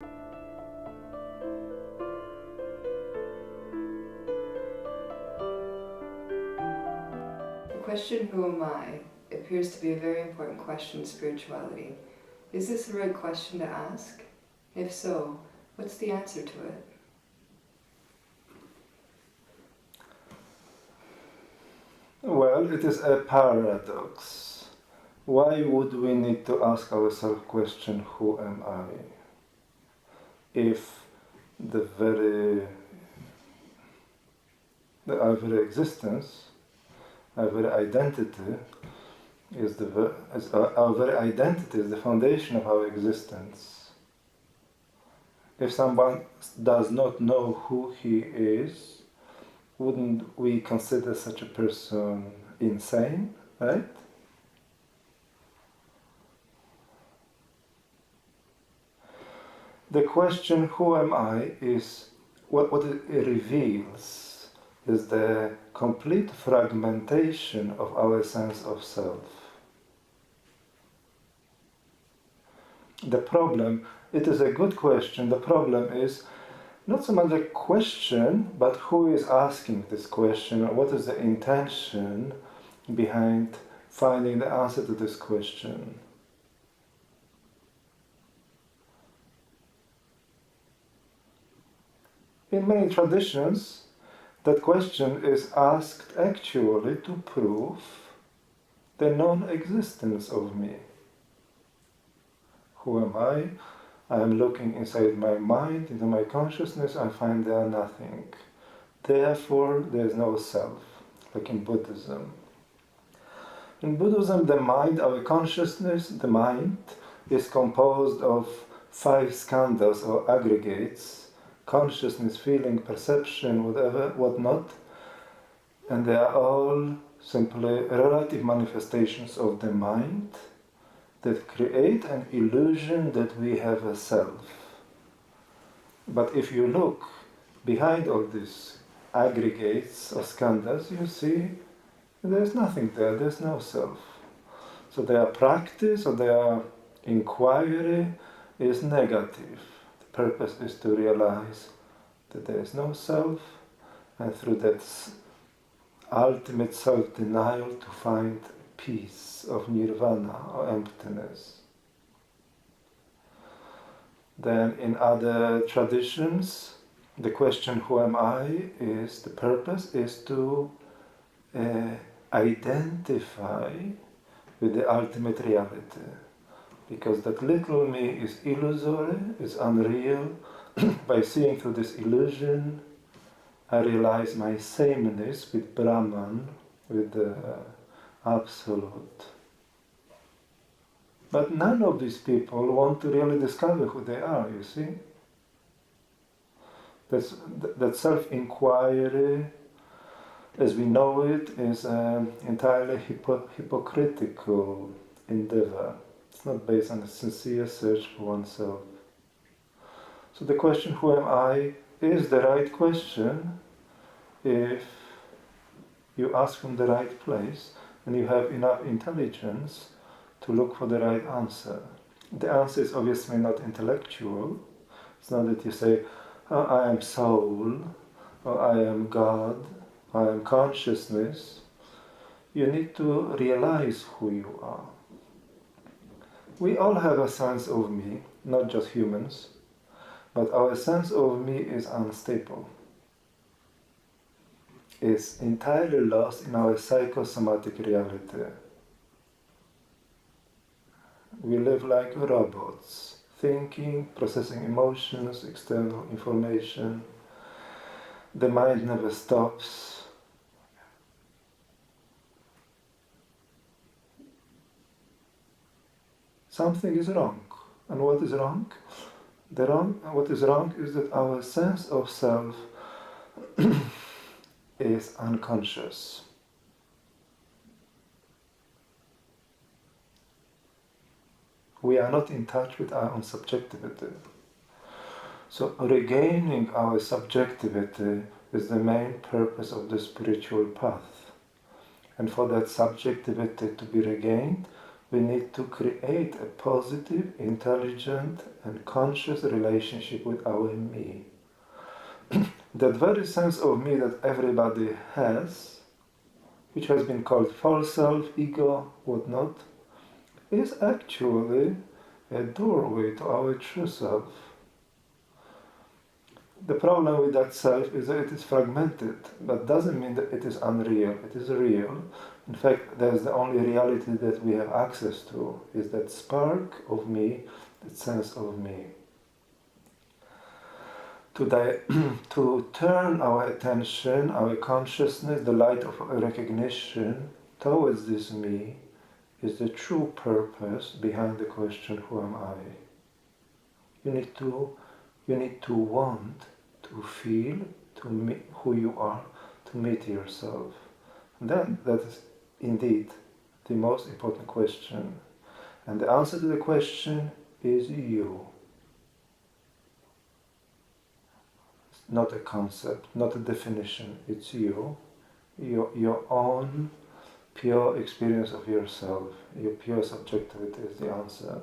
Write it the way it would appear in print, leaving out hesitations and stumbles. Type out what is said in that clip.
The question, who am I, appears to be a very important question in spirituality. Is this the right question to ask? If so, what's the answer to it? Well, it is a paradox. Why would we need to ask ourselves the question, who am I? If our very existence, our very identity our very identity is the foundation of our existence. If someone does not know who he is, wouldn't we consider such a person insane, right? The question, who am I, is what it reveals is the complete fragmentation of our sense of self. The problem, it is a good question, the problem is not so much a question, but who is asking this question, or what is the intention behind finding the answer to this question. In many traditions, that question is asked actually to prove the non-existence of me. Who am I? I am looking inside my mind, into my consciousness, I find there nothing. Therefore, there is no self, like in Buddhism. In Buddhism, the mind, our consciousness, the mind, is composed of 5 skandhas or aggregates, consciousness, feeling, perception, whatever, whatnot, and they are all simply relative manifestations of the mind that create an illusion that we have a self. But if you look behind all these aggregates or skandhas, you see there's nothing there, there's no self. So their practice or their inquiry is negative. The purpose is to realize that there is no self, and through that ultimate self-denial to find peace of nirvana or emptiness. Then in other traditions, the question, who am I, is the purpose is to identify with the ultimate reality. Because that little me is illusory, is unreal. By seeing through this illusion, I realize my sameness with Brahman, with the Absolute. But none of these people want to really discover who they are, you see. That self-inquiry, as we know it, is an entirely hypocritical endeavor. It's not based on a sincere search for oneself. So the question, who am I, is the right question if you ask from the right place and you have enough intelligence to look for the right answer. The answer is obviously not intellectual. It's not that you say, oh, I am soul, or I am God, I am consciousness. You need to realize who you are. We all have a sense of me, not just humans, but our sense of me is unstable. It's entirely lost in our psychosomatic reality. We live like robots, thinking, processing emotions, external information. The mind never stops. Something is wrong. And what is wrong? What is wrong is that our sense of self is unconscious. We are not in touch with our own subjectivity. So regaining our subjectivity is the main purpose of the spiritual path. And for that subjectivity to be regained, We need to create a positive, intelligent, and conscious relationship with our me. That very sense of me that everybody has, which has been called false self, ego, whatnot, is actually a doorway to our true self. The problem with that self is that it is fragmented, but doesn't mean that it is unreal. It is real. In fact, that's the only reality that we have access to, is that spark of me, that sense of me. To turn our attention, our consciousness, the light of recognition towards this me is the true purpose behind the question, who am I? You need to want to feel to meet who you are, to meet yourself. And then that is indeed the most important question. And the answer to the question is you. It's not a concept, not a definition. It's you. Your own pure experience of yourself. Your pure subjectivity is the answer.